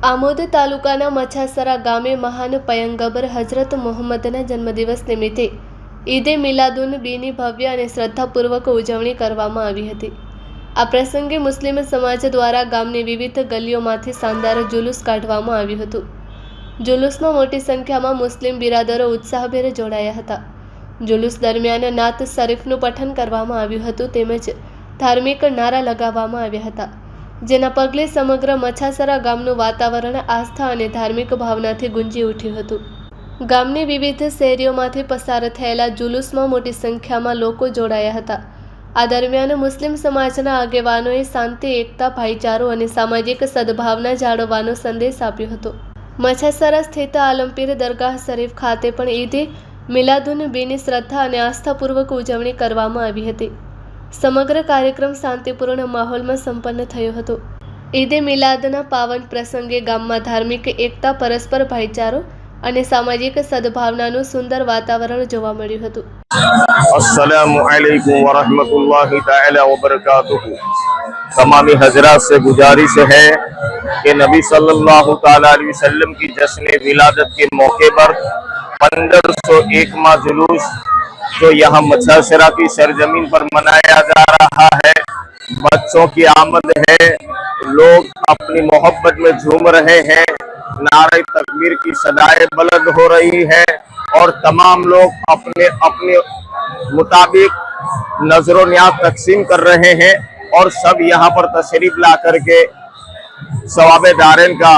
આમોદ તાલુકાના મછાસરા ગામે મહાન પયંગબર હજરત મોહમ્મદના જન્મદિવસ નિમિત્તે ઈદે મિલાદુન્નબીની ભવ્ય અને શ્રદ્ધાપૂર્વક ઉજવણી કરવામાં આવી હતી। આ પ્રસંગે મુસ્લિમ સમાજ દ્વારા ગામની વિવિધ ગલીઓમાંથી શાનદાર જુલુસ કાઢવામાં આવ્યું હતું। જુલુસમાં મોટી સંખ્યામાં મુસ્લિમ બિરાદરો ઉત્સાહભેર જોડાયા હતા। જુલુસ દરમિયાન નાત શરીફનું પઠન કરવામાં આવ્યું હતું તેમજ ધાર્મિક નારા લગાવવામાં આવ્યા હતા, જેના પગલે સમગ્ર મછાસરા ગામનું વાતાવરણ આસ્થા અને ધાર્મિક ભાવનાથી ગુંજી ઉઠ્યું હતું। ગામની વિવિધ શેરીઓમાંથી પસાર થયેલા જુલુસમાં મોટી સંખ્યામાં લોકો જોડાયા હતા। આ દરમિયાન મુસ્લિમ સમાજના આગેવાનોએ શાંતિ, એકતા, ભાઈચારો અને સામાજિક સદભાવના જાળવવાનો સંદેશ આપ્યો હતો। મછાસરા સ્થિત આલમપીર દરગાહ શરીફ ખાતે પણ ઈદે મિલાદુન્નબીની શ્રદ્ધા અને આસ્થાપૂર્વક ઉજવણી કરવામાં આવી હતી। સમગ્ર કાર્યક્રમ શાંતિપૂર્ણ માહોલમાં સંપન્ન થયો હતો। ઈદે મિલાદના પાવન પ્રસંગે ગામમાં ધાર્મિક એકતા, પરસ્પર ભાઈચારો અને સામાજિક સદભાવનાનું સુંદર વાતાવરણ જોવા મળ્યું હતું। अस्सलामु अलैकुम वरहमतुल्लाहि ताला वबरकातुहू। तमामी हजरात से गुजारिश है कि नबी सल्लल्लाहु ताला अलैहि वसल्लम की जश्न विलादत के मौके पर 1501वां जुलूस जो यहाँ मछासरा की सरजमीन पर मनाया जा रहा है, बच्चों की आमद है, लोग अपनी मोहब्बत में झूम रहे हैं, नारे तकबीर की सदाएं बुलंद हो रही है और तमाम लोग अपने अपने मुताबिक नजरों न्याज तकसीम कर रहे हैं और सब यहाँ पर तशरीफ ला करके सवाबे दारैन का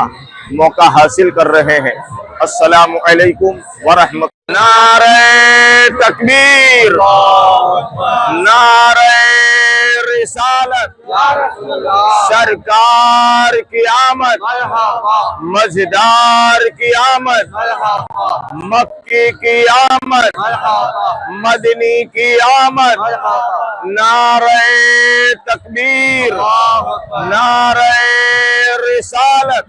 मौका हासिल कर रहे हैं। अस्सलामु अलैकुम वरहमतुल्लाह। नारे तकबीर, नारे रिसालत, सरकार की आमद, मज़दार की आमद, मक्की की आमद, मदनी की आमद। नारे तकबीर, नारे रिसालत।